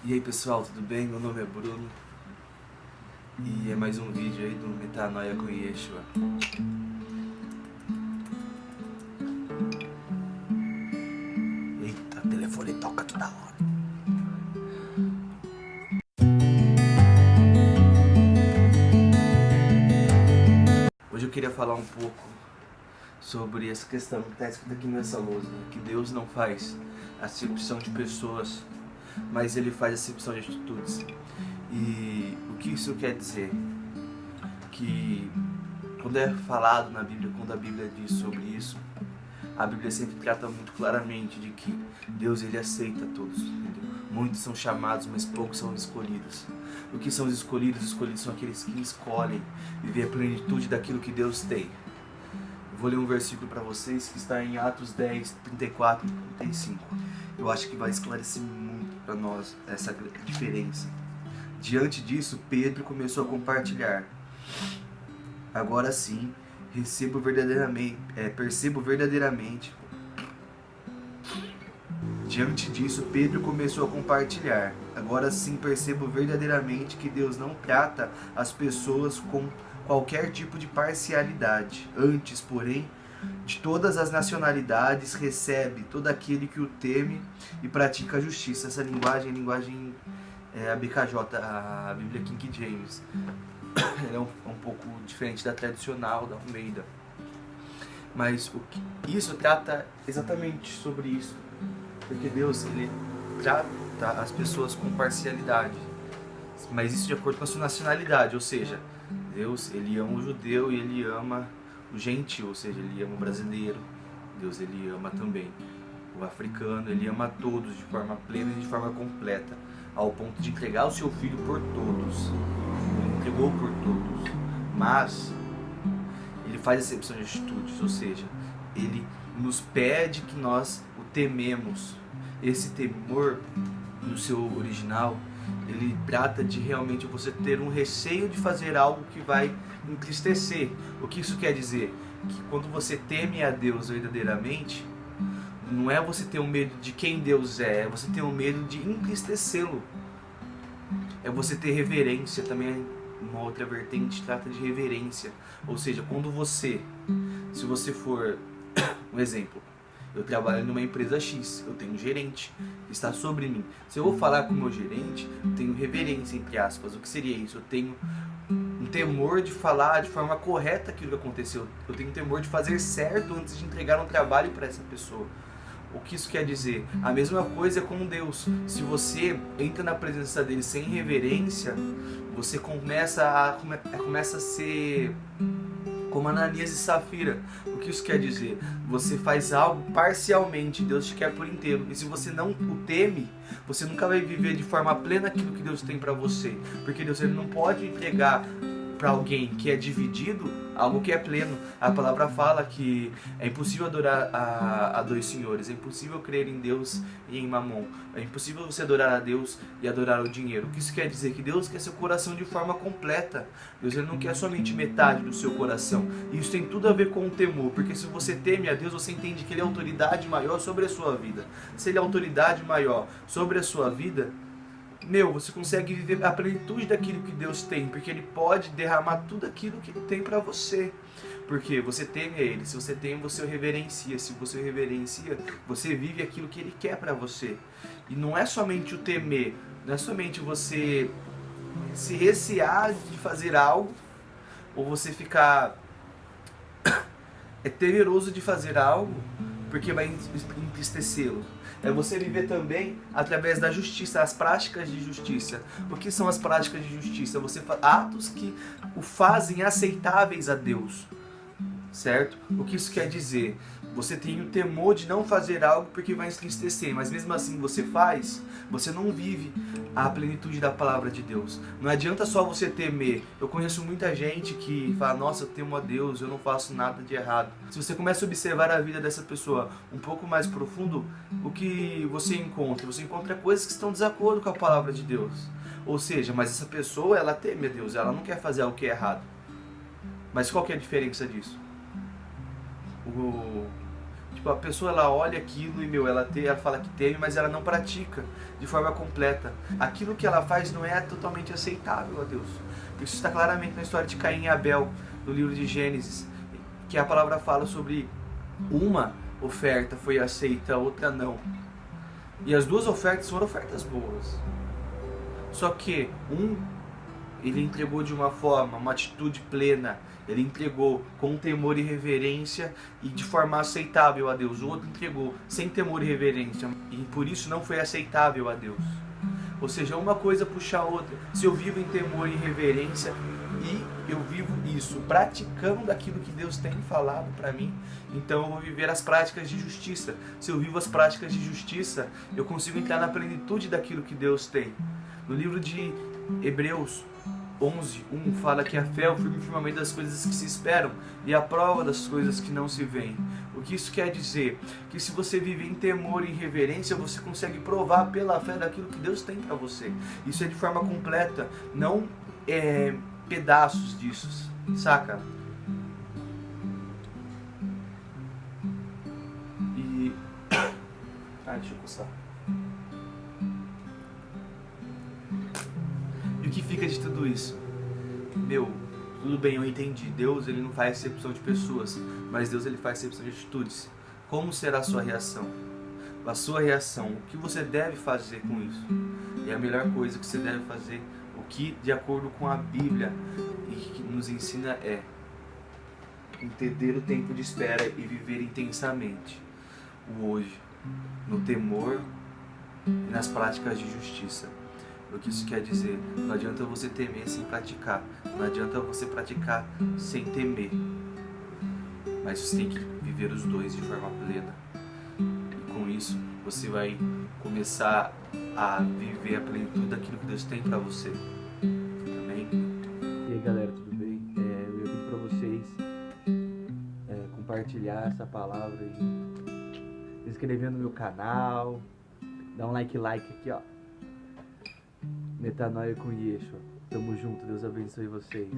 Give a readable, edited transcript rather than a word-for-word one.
E aí pessoal, tudo bem? Meu nome é Bruno e é mais um vídeo aí do Metanoia com Yeshua. Eita, o telefone toca toda hora. Hoje eu queria falar um pouco sobre essa questão que está escrita aqui nessa lousa, que Deus não faz acepção de pessoas, mas Ele faz acepção de atitudes. E o que isso quer dizer? Que quando é falado na Bíblia, quando a Bíblia diz sobre isso, a Bíblia sempre trata muito claramente de que Deus ele aceita todos, entendeu? Muitos são chamados, mas poucos são escolhidos. O que são os escolhidos? Os escolhidos são aqueles que escolhem viver a plenitude daquilo que Deus tem. Eu vou ler um versículo para vocês que está em Atos 10, 34 e 35. Eu acho que vai esclarecer muito para nós essa diferença. Diante disso, Pedro começou a compartilhar. Agora sim, percebo verdadeiramente. Diante disso, Pedro começou a compartilhar. Agora sim, percebo verdadeiramente que Deus não trata as pessoas com qualquer tipo de parcialidade. Antes, porém, de todas as nacionalidades, recebe todo aquele que o teme e pratica a justiça. Essa linguagem é a linguagem a BKJ, a Bíblia King James. Ela é um pouco diferente da tradicional, da Almeida. Mas isso trata exatamente sobre isso. Porque Deus, ele trata as pessoas com parcialidade. Mas isso de acordo com a sua nacionalidade. Ou seja, Deus, ele ama o judeu e ele ama o gentil. Ou seja, ele ama o brasileiro. Deus, ele ama também o africano. Ele ama todos de forma plena e de forma completa. Ao ponto de entregar o seu filho por todos. Ele entregou por todos. Mas ele faz exceção de atitudes, ou seja, ele nos pede que nós o tememos. Esse temor, no seu original, ele trata de realmente você ter um receio de fazer algo que vai entristecer. O que isso quer dizer? Que quando você teme a Deus verdadeiramente, não é você ter um medo de quem Deus é você ter um medo de entristecê-lo. É você ter reverência também. Uma outra vertente trata de reverência. Ou seja, quando se você for, um exemplo, eu trabalho numa empresa X, eu tenho um gerente que está sobre mim. Se eu vou falar com o meu gerente, eu tenho reverência, entre aspas. O que seria isso? Eu tenho um temor de falar de forma correta aquilo que aconteceu. Eu tenho um temor de fazer certo antes de entregar um trabalho para essa pessoa. O que isso quer dizer? A mesma coisa é com Deus. Se você entra na presença dele sem reverência, você começa a ser como Ananias e Safira. O que isso quer dizer? Você faz algo parcialmente, Deus te quer por inteiro. E se você não o teme, você nunca vai viver de forma plena aquilo que Deus tem para você. Porque Deus ele não pode entregar para alguém que é dividido algo que é pleno. A palavra fala que é impossível adorar a dois senhores, é impossível crer em Deus e em Mamon, é impossível você adorar a Deus e adorar o dinheiro. O que isso quer dizer? Que Deus quer seu coração de forma completa. Deus ele não quer somente metade do seu coração. E isso tem tudo a ver com o temor, porque se você teme a Deus, você entende que Ele é a autoridade maior sobre a sua vida. Se Ele é a autoridade maior sobre a sua vida, você consegue viver a plenitude daquilo que Deus tem, porque Ele pode derramar tudo aquilo que Ele tem para você, porque você teme a Ele. Se você teme, você o reverencia. Se você o reverencia, você vive aquilo que Ele quer para você. E não é somente o temer, não é somente você se recear de fazer algo, ou você ficar temeroso de fazer algo, porque vai entristecê-lo. É você viver também através da justiça, as práticas de justiça. O que são as práticas de justiça? Você atos que o fazem aceitáveis a Deus, certo? O que isso quer dizer? Você tem o temor de não fazer algo porque vai entristecer, mas mesmo assim você faz, você não vive a plenitude da palavra de Deus. Não adianta só você temer. Eu conheço muita gente que fala, nossa, eu temo a Deus, eu não faço nada de errado. Se você começa a observar a vida dessa pessoa um pouco mais profundo, o que você encontra? Você encontra coisas que estão em desacordo com a palavra de Deus. Ou seja, mas essa pessoa, ela teme a Deus, ela não quer fazer algo que é errado. Mas qual que é a diferença disso? Tipo, a pessoa ela olha aquilo e, ela fala que teme, mas ela não pratica de forma completa. Aquilo que ela faz não é totalmente aceitável a Deus. Isso está claramente na história de Caim e Abel, no livro de Gênesis, que a palavra fala sobre uma oferta foi aceita, a outra não. E as duas ofertas foram ofertas boas. Só que ele entregou de uma forma, uma atitude plena. Ele entregou com temor e reverência e de forma aceitável a Deus. O outro entregou sem temor e reverência e por isso não foi aceitável a Deus. Ou seja, uma coisa puxa a outra. Se eu vivo em temor e reverência e eu vivo isso praticando aquilo que Deus tem falado para mim, então eu vou viver as práticas de justiça. Se eu vivo as práticas de justiça, eu consigo entrar na plenitude daquilo que Deus tem. No livro de Hebreus 11:1 fala que a fé é o firme firmamento das coisas que se esperam e a prova das coisas que não se veem. O que isso quer dizer? Que se você vive em temor e reverência, você consegue provar pela fé daquilo que Deus tem para você. Isso é de forma completa, não pedaços disso, saca? E... deixa eu coçar. E o que fica de tudo isso? Tudo bem, eu entendi. Deus ele não faz exceção de pessoas, mas Deus ele faz exceção de atitudes. Como será a sua reação? A sua reação, o que você deve fazer com isso? E a melhor coisa que você deve fazer, o que de acordo com a Bíblia e que nos ensina é entender o tempo de espera e viver intensamente o hoje, no temor e nas práticas de justiça. O que isso quer dizer? Não adianta você temer sem praticar. Não adianta você praticar sem temer. Mas você tem que viver os dois de forma plena. E com isso, você vai começar a viver a plenitude daquilo que Deus tem para você. Amém? E aí, galera, tudo bem? Eu vim para vocês compartilhar essa palavra e se inscrever no meu canal. Dá um like aqui, ó. Metanoia com Yeshua. Tamo junto, Deus abençoe vocês.